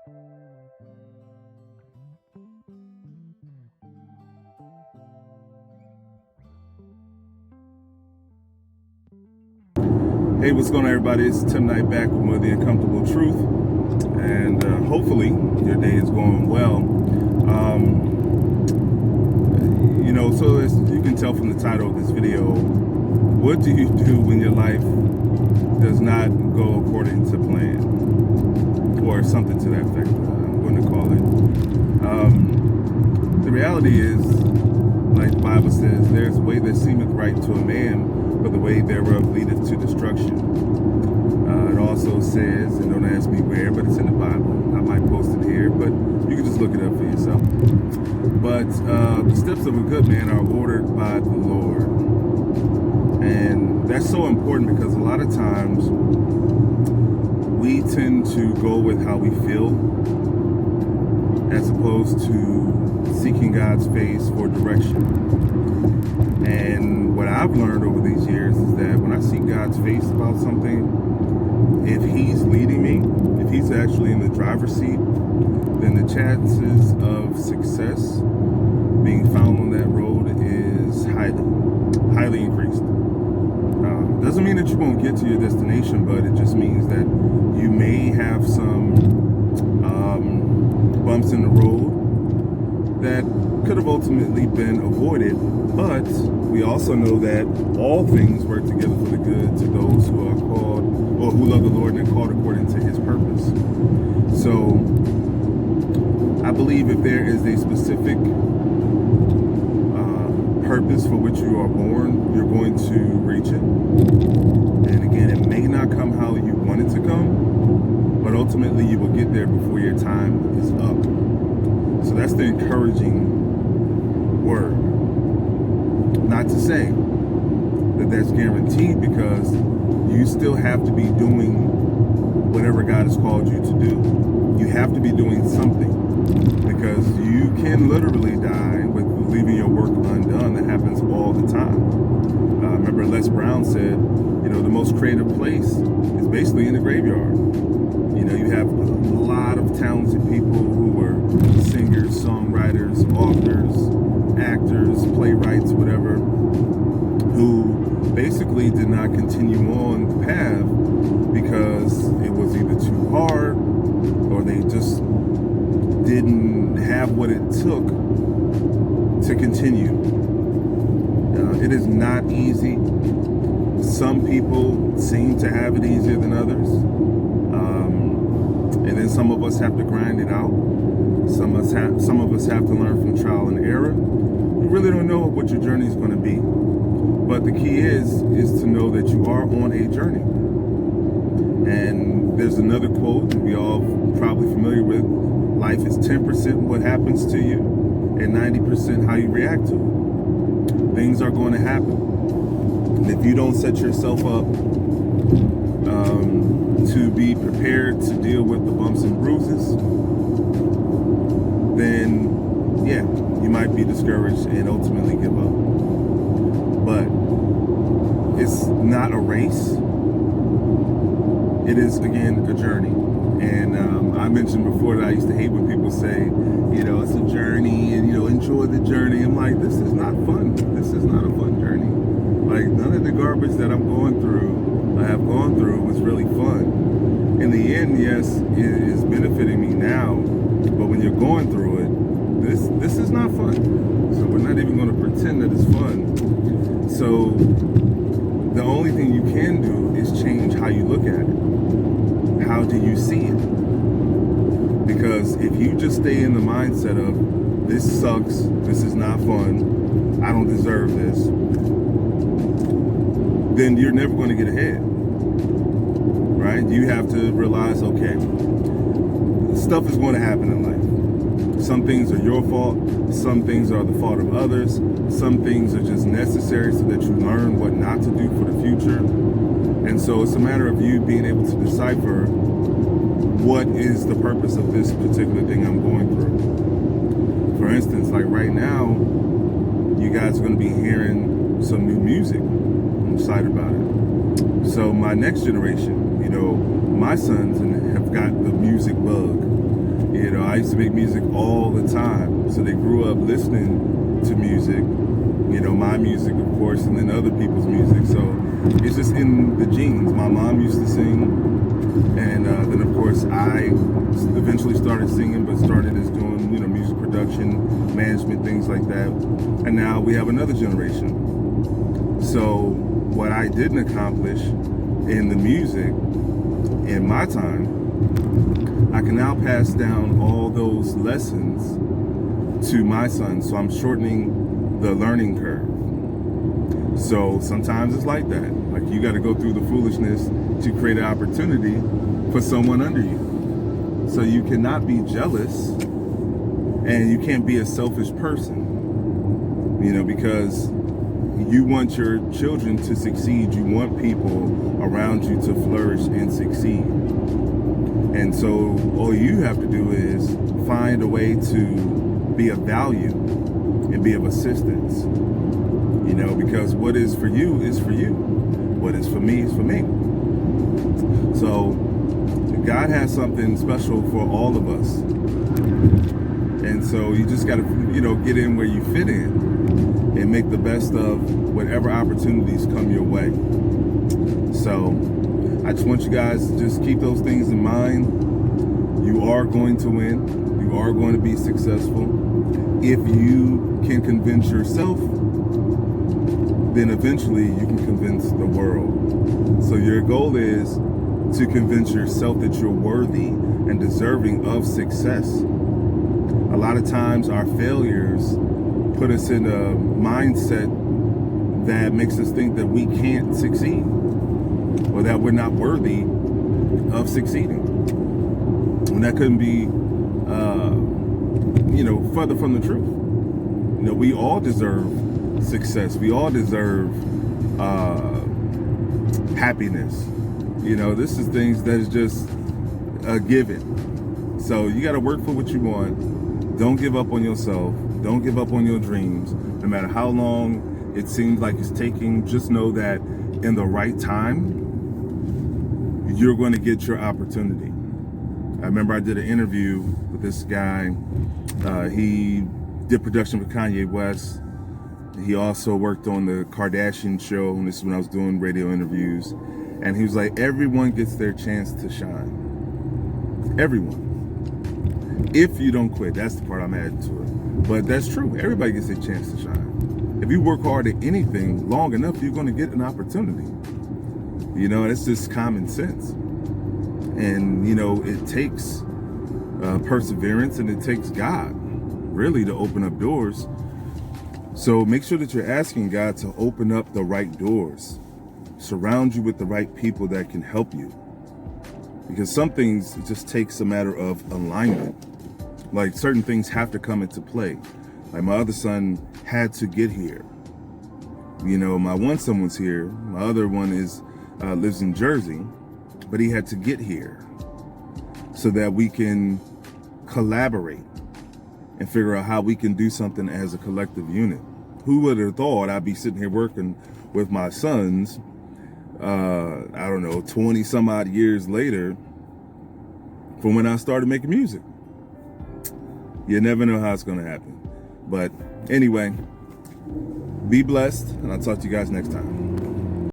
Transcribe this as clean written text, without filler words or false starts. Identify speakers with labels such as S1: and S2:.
S1: Hey, what's going on, everybody? It's Tim Knight back with more of the Uncomfortable Truth, and hopefully your day is going well. So as you can tell from the title of this video, what do you do when your life does not go according to plan, or something to that effect? I'm going to call it. The reality is, like the Bible says, there's a way that seemeth right to a man, but the way thereof leadeth to destruction. It also says, and don't ask me where, but it's in the Bible. I might post it here, but you can just look it up for yourself. But the steps of a good man are ordered by the Lord. And that's so important because a lot of times we tend to go with how we feel as opposed to seeking God's face for direction. And what I've learned over these years is that when I seek God's face about something, if He's leading me, if He's actually in the driver's seat, then the chances of success being found on that road is highly increased. Doesn't mean that you won't get to your destination, but it just means that you may have some bumps in the road that could have ultimately been avoided. But we also know that all things work together for the good to those who are called, or who love the Lord and are called according to His purpose. So I believe if there is a specific purpose for which you are born, you're going to reach it. And again, it may not come how you want it to come, but ultimately you will get there before your time is up. So that's the encouraging word. Not to say that that's guaranteed, because you still have to be doing whatever God has called you to do. You have to be doing something, because you can literally die with leaving your work undone. That happens all the time. Remember Les Brown said, the most creative place is basically in the graveyard. You have a lot of talented people who were singers, songwriters, authors, actors, playwrights, whatever, who basically did not continue on the path because it was either too hard or they just didn't have what it took to continue. It is not easy. Some people seem to have it easier than others. And then some of us have to grind it out. Some of us have to learn from trial and error. You really don't know what your journey is going to be. But the key is to know that you are on a journey. And there's another quote that we all probably familiar with. Life is 10% what happens to you and 90% how you react to it. Things are going to happen. And if you don't set yourself up to be prepared to deal with the bumps and bruises, then yeah, you might be discouraged and ultimately give up. But it's not a race. It is, again, a journey. And I mentioned before that I used to hate when people say, it's a journey and, enjoy the journey. I'm like, this is not fun. This is not a fun journey. Like, none of the garbage that I have gone through was really fun. In the end, yes, it is benefiting me now. But when you're going through it, this is not fun. So we're not even going to pretend that it's fun. So the only thing you can do is change how you look at it. How do you see it? Because if you just stay in the mindset of, this sucks, this is not fun, I don't deserve this, then you're never going to get ahead, right? You have to realize, okay, stuff is going to happen in life. Some things are your fault, some things are the fault of others, some things are just necessary so that you learn what not to do for the future. And so it's a matter of you being able to decipher what is the purpose of this particular thing I'm going through. For instance, like right now, you guys are going to be hearing some new music. I'm excited about it. So my next generation, my sons have got the music bug. You know, I used to make music all the time. So they grew up listening to music, you know, my music, of course, and then other people's music. So it's just in the genes. My mom used to sing, and then, of course, I eventually started singing, but started as doing, you know, music production, management, things like that. And now we have another generation. So what I didn't accomplish in the music in my time, I can now pass down all those lessons to my son. So I'm shortening the learning curve. So sometimes it's like that. Like, you got to go through the foolishness to create an opportunity for someone under you. So you cannot be jealous, and you can't be a selfish person, you know, because you want your children to succeed. You want people around you to flourish and succeed. And so all you have to do is find a way to be of value and be of assistance, you know, because what is for you is for you. What is for me is for me. So God has something special for all of us. And so you just got to, you know, get in where you fit in and make the best of whatever opportunities come your way. So I just want you guys to just keep those things in mind. You are going to win. You are going to be successful. If you can convince yourself, then eventually you can convince the world. So your goal is to convince yourself that you're worthy and deserving of success. A lot of times our failures put us in a mindset that makes us think that we can't succeed, or that we're not worthy of succeeding. And that couldn't be, you know, further from the truth. You know, we all deserve success. We all deserve happiness. You know, this is things that is just a given. So you got to work for what you want. Don't give up on yourself. Don't give up on your dreams. No matter how long it seems like it's taking, just know that in the right time, you're going to get your opportunity. I remember I did an interview with this guy. He did production for Kanye West. He also worked on the Kardashian show, and this is when I was doing radio interviews. And he was like, everyone gets their chance to shine. Everyone. If you don't quit. That's the part I'm adding to it. But that's true. Everybody gets their chance to shine. If you work hard at anything long enough, you're going to get an opportunity. You know, it's just common sense. And, you know, it takes perseverance, and it takes God, really, to open up doors. So make sure that you're asking God to open up the right doors. Surround you with the right people that can help you. Because some things, it just takes a matter of alignment. Like, certain things have to come into play. Like, my other son had to get here. You know, my one son was here. My other one lives in Jersey, but he had to get here so that we can collaborate and figure out how we can do something as a collective unit. Who would have thought I'd be sitting here working with my sons, I don't know, 20 some odd years later from when I started making music. You never know how it's going to happen. But anyway, be blessed, and I'll talk to you guys next time.